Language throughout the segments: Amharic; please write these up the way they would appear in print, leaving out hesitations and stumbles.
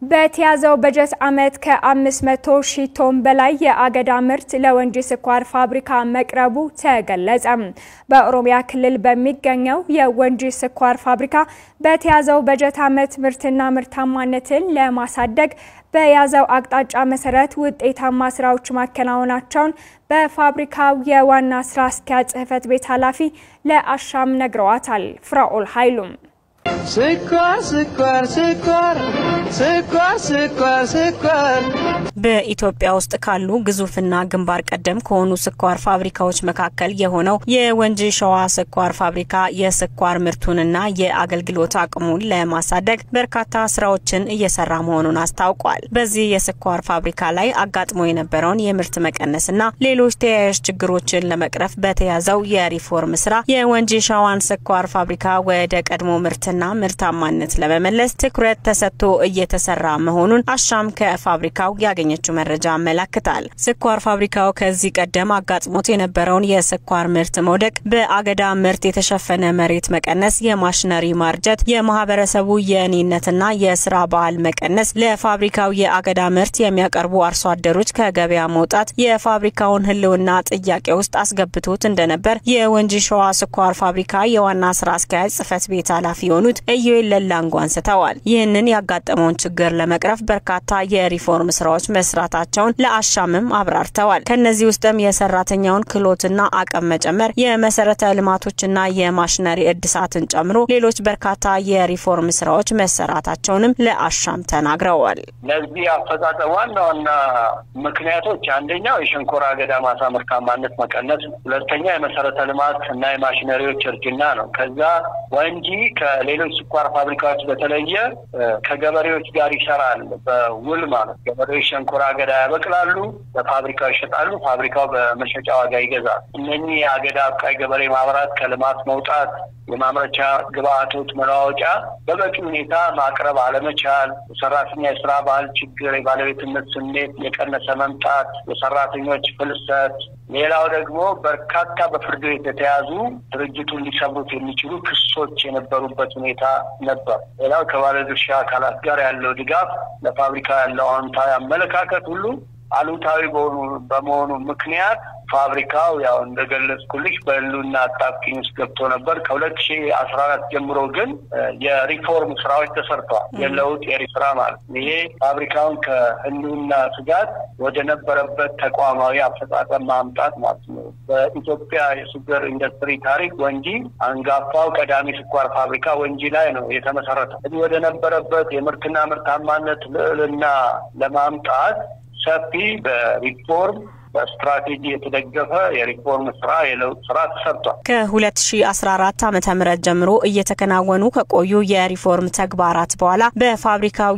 በተያዘው በጀት ዓመት ከ500 ሺህ ቶን በላይ የአገዳ ምርት ለወንጂ ስኳር ፋብሪካ መቅረቡ ተገለጸ። በኦሮሚያ ክልል በሚገኘው የወንጂ ስኳር ፋብሪካ በተያዘው በጀት ዓመት ምርትና ምርታማነትን ለማሳደግ በያዘው አቅጣጫ መሰረት ውጤታማ ስራዎች ማከናወናቸውን በፋብሪካው የዋና ስራ አስኪያጅ ጽህፈት ቤት ኃላፊ ለአሻም ነግረዋታል። ፍራኦል ኃይሉም ስኳር ስኳር ስኳር ስኳር ስኳር ስኳር በኢትዮጵያ ውስጥ ካሉ ግዙፍና ግንባር ቀደም ከሆኑ ስኳር ፋብሪካዎች መካከል የሆነው የወንጂ ሸዋ ስኳር ፋብሪካ የስኳር ምርቱንና የአገልግሎት አቅሙን ለማሳደግ በርካታ ስራዎችን እየሰራ መሆኑን አስታውቋል። በዚህ የስኳር ፋብሪካ ላይ አጋጥሞ የነበረውን የምርት መቀነስና ሌሎች ተያያዥ ችግሮችን ለመቅረፍ በተያዘው የሪፎርም ስራ የወንጂ ሸዋን ስኳር ፋብሪካ ወደ ቀድሞ ምርትና ምርታማነት ለመመለስ ትኩረት ተሰጥቶ እየተሰራ መሆኑን አሻም ከፋብሪካው ያገኘችው መረጃ አመላክታል። ስኳር ፋብሪካው ከዚህ ቀደም አጋጥሞት የነበረውን የስኳር ምርት መውደቅ፣ በአገዳ ምርት የተሸፈነ መሬት መቀነስ፣ የማሽነሪ ማርጀት፣ የማህበረሰቡ የኔነትና የስራ ባህል መቀነስ፣ ለፋብሪካው የአገዳ ምርት የሚያቀርቡ አርሶ አደሮች ከገበያ መውጣት የፋብሪካውን ህልውና ጥያቄ ውስጥ አስገብቶት እንደነበር የወንጂ ሸዋ ስኳር ፋብሪካ የዋና ስራ አስኪያጅ ጽህፈት ቤት ኃላፊ የሆኑት ኢዮኤል ለላንጎ አንስተዋል። ይህንን ያጋጠመውን ችግር ለመቅረፍ በርካታ የሪፎርም ስራዎች መስራታቸውን ለአሻምም አብራርተዋል። ከነዚህ ውስጥም የሰራተኛውን ክህሎትና አቅም መጨመር፣ የመሰረተ ልማቶችና የማሽነሪ እድሳትን ጨምሮ ሌሎች በርካታ የሪፎርም ስራዎች መሰራታቸውንም ለአሻም ተናግረዋል። ለዚህ አፈጻጸም ዋና ምክንያቶች አንደኛው የሸንኮራ አገዳ ማሳ ምርታማነት መቀነስ፣ ሁለተኛ የመሰረተ ልማት እና የማሽነሪዎች እርጅና ነው። ከዛ ወንጂ ከሌሎች ስኳር ፋብሪካዎች በተለየ ከገበሬዎች ጋር ይሰራል በውል ማለት ገበሬዎች ሸንኮራ አገዳ ያበቅላሉ፣ በፋብሪካው ይሸጣሉ፣ ፋብሪካው በመሸጫ ዋጋ ይገዛል። እነኚህ አገዳ አብቃይ ገበሬ ማህበራት ከልማት መውጣት፣ የማምረቻ ግብአቶች መለዋወጫ በበቂ ሁኔታ ማቅረብ አለመቻል፣ የሰራተኛ የስራ ባህል ችግር፣ የባለቤትነት ስሜት የቀነሰ መምጣት፣ የሰራተኞች ፍልሰት፣ ሌላው ደግሞ በርካታ በፍርድ ቤት የተያዙ ድርጅቱን ሊሰብሩት የሚችሉ ክሶች የነበሩበት ሁኔታ ነበር። ሌላው ከባለድርሻ አካላት ጋር ያለው ድጋፍ ለፋብሪካ ያለው አዎንታዊ አመለካከት ሁሉ አሉታዊ በመሆኑ ምክንያት ፋብሪካው ያው እንደገለጽኩልሽ በህልውና አጣብቂኝ ውስጥ ገብቶ ነበር። ከ2014 ጀምሮ ግን የሪፎርም ስራዎች ተሰርተዋል። የለውጥ የሪስራ ማለት ይሄ ፋብሪካውን ከህልውና ስጋት ወደ ነበረበት ተቋማዊ አፈጻጸም ማምጣት ማለት ነው። በኢትዮጵያ የሱጋር ኢንዱስትሪ ታሪክ ወንጂ አንጋፋው ቀዳሚ ስኳር ፋብሪካ ወንጂ ላይ ነው የተመሰረተው። ወደ ነበረበት የምርትና ምርታማነት ልዕልና ለማምጣት ሰፊ በሪፎርም በስትራቴጂ የተደገፈ የሪፎርም ስራ የለውጥ ስራ ተሰርቷል። ከ2014 ዓመተ ምህረት ጀምሮ እየተከናወኑ ከቆዩ የሪፎርም ተግባራት በኋላ በፋብሪካው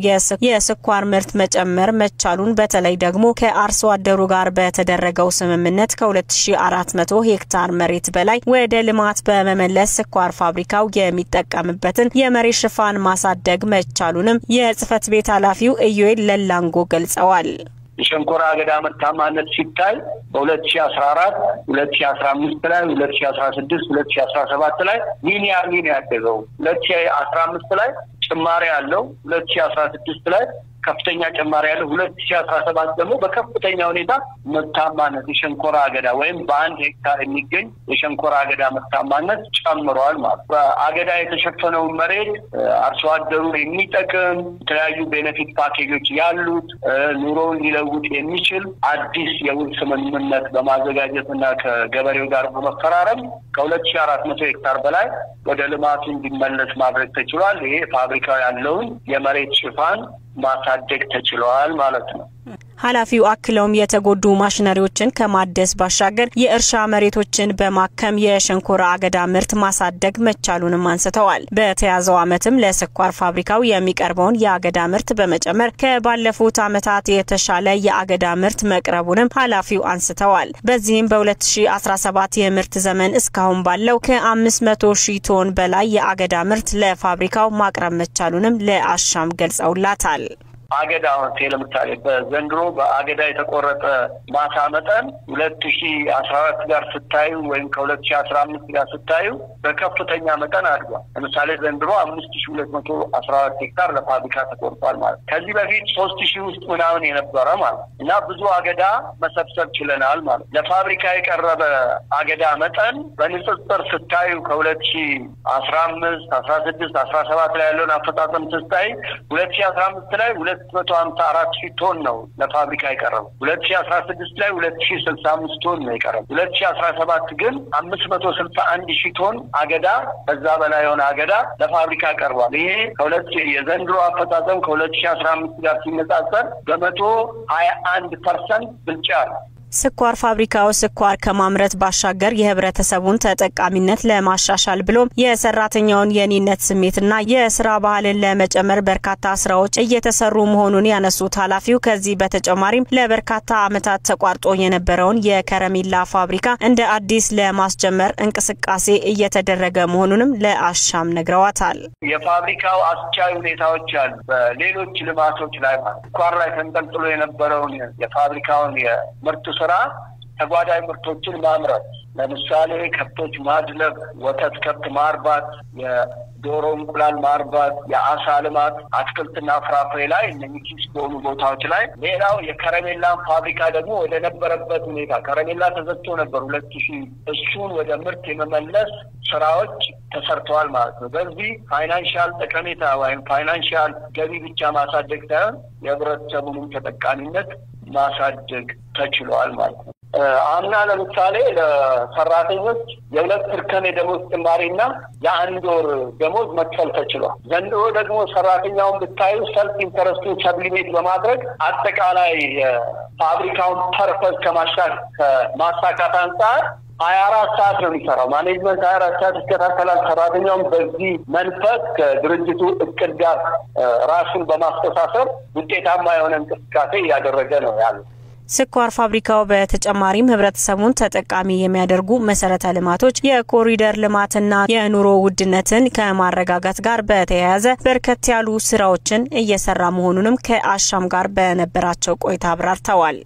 የስኳር ምርት መጨመር መቻሉን በተለይ ደግሞ ከአርሶ አደሩ ጋር በተደረገው ስምምነት ከ2400 ሄክታር መሬት በላይ ወደ ልማት በመመለስ ስኳር ፋብሪካው የሚጠቀምበትን የመሬት ሽፋን ማሳደግ መቻሉንም የጽህፈት ቤት ኃላፊው ኢዮኤል ለላንጎ ገልጸዋል። የሸንኮራ አገዳ ምርታማነት ሲታይ በ2014 2015 ላይ 2016 2017 ላይ ሊኒየር ያደገው 2015 ላይ ጭማሪ ያለው 2016 ላይ ከፍተኛ ጭማሪ ያለው 2017 ደግሞ በከፍተኛ ሁኔታ ምርታማነት የሸንኮራ አገዳ ወይም በአንድ ሄክታር የሚገኝ የሸንኮራ አገዳ ምርታማነት ጨምሯል ማለት ነው። በአገዳ የተሸፈነው መሬት አርሶ አደሩን የሚጠቅም የተለያዩ ቤኔፊት ፓኬጆች ያሉት ኑሮውን ሊለውጥ የሚችል አዲስ የውል ስምምነት በማዘጋጀትና ከገበሬው ጋር በመፈራረም ከ2400 ሄክታር በላይ ወደ ልማቱ እንዲመለስ ማድረግ ተችሏል። ይሄ ፋብሪካው ያለውን የመሬት ሽፋን ማሳደግ ተችሏል ማለት ነው። ኃላፊው አክለውም የተጎዱ ማሽነሪዎችን ከማደስ ባሻገር የእርሻ መሬቶችን በማከም የሸንኮራ አገዳ ምርት ማሳደግ መቻሉንም አንስተዋል። በተያዘው ዓመትም ለስኳር ፋብሪካው የሚቀርበውን የአገዳ ምርት በመጨመር ከባለፉት ዓመታት የተሻለ የአገዳ ምርት መቅረቡንም ኃላፊው አንስተዋል። በዚህም በ2017 የምርት ዘመን እስካሁን ባለው ከ500 ሺህ ቶን በላይ የአገዳ ምርት ለፋብሪካው ማቅረብ መቻሉንም ለአሻም ገልጸውላታል። አገዳውን ለምሳሌ በዘንድሮ በአገዳ የተቆረጠ ማሳ መጠን 2014 ጋር ስታዩ ወይም ከ2015 ጋር ስታዩ በከፍተኛ መጠን አድጓል። ለምሳሌ ዘንድሮ 5214 ሄክታር ለፋብሪካ ተቆርጧል ማለት ከዚህ በፊት 3000 ውስጥ ምናምን የነበረ ማለት እና ብዙ አገዳ መሰብሰብ ችለናል ማለት ለፋብሪካ የቀረበ አገዳ መጠን በንጽጽር ስታዩ ከ2015 16 17 ላይ ያለውን አፈጣጠም ስታይ 2015 ላይ 254,000 ቶን ነው ለፋብሪካ የቀረበው 2016 ላይ 2065 ቶን ነው የቀረበው 2017 ግን 561,000 ቶን አገዳ በዛ በላይ የሆነ አገዳ ለፋብሪካ ቀርቧል። ይሄ የዘንድሮ አፈጣጠም ከ2015 ጋር ሲነጻጸር በ121% ብልጫ ነው። ስኳር ፋብሪካው ስኳር ከማምረት ባሻገር የህብረተሰቡን ተጠቃሚነት ለማሻሻል ብሎም የሰራተኛውን የኔነት ስሜትና የስራ ባህልን ለመጨመር በርካታ ስራዎች እየተሰሩ መሆኑን ያነሱት ኃላፊው ከዚህ በተጨማሪም ለበርካታ ዓመታት ተቋርጦ የነበረውን የከረሜላ ፋብሪካ እንደ አዲስ ለማስጀመር እንቅስቃሴ እየተደረገ መሆኑንም ለአሻም ነግረዋታል። የፋብሪካው አስቻይ ሁኔታዎች አሉ። በሌሎች ልማቶች ላይ ማለት ስኳር ላይ ተንጠልጥሎ የነበረውን የፋብሪካውን የምርት ስራ ተጓዳኝ ምርቶችን ማምረት ለምሳሌ ከብቶች ማድለብ፣ ወተት ከብት ማርባት፣ የዶሮ እንቁላል ማርባት፣ የአሳ ልማት፣ አትክልትና ፍራፍሬ ላይ እነኚህ በሆኑ ቦታዎች ላይ ሌላው የከረሜላ ፋብሪካ ደግሞ ወደ ነበረበት ሁኔታ ከረሜላ ተዘግቶ ነበር 2000 እሱን ወደ ምርት የመመለስ ስራዎች ተሰርተዋል ማለት ነው። በዚህ ፋይናንሻል ጠቀሜታ ወይም ፋይናንሻል ገቢ ብቻ ማሳደግ ሳይሆን የህብረተሰቡንም ተጠቃሚነት ማሳደግ ተችሏል ማለት ነው። አምና ለምሳሌ ለሰራተኞች የሁለት እርከን የደሞዝ ጭማሪና የአንድ ወር ደሞዝ መክፈል ተችሏል። ዘንድሮ ደግሞ ሰራተኛውን ብታዩ ሰልፍ ኢንተረስቱን ሰብሊሜት በማድረግ አጠቃላይ ፋብሪካውን ፐርፐዝ ከማሳካት አንጻር 24 ሰዓት ነው የሚሰራው። ማኔጅመንት 24 ሰዓት ይከታተላል። ሰራተኛውን በዚህ መንፈስ ከድርጅቱ እቅድ ጋር ራሱን በማስተሳሰር ውጤታማ የሆነ እንቅስቃሴ እያደረገ ነው ያለው። ስኳር ፋብሪካው በተጨማሪም ህብረተሰቡን ተጠቃሚ የሚያደርጉ መሰረተ ልማቶች የኮሪደር ልማትና የኑሮ ውድነትን ከማረጋጋት ጋር በተያያዘ በርከት ያሉ ስራዎችን እየሰራ መሆኑንም ከአሻም ጋር በነበራቸው ቆይታ አብራርተዋል።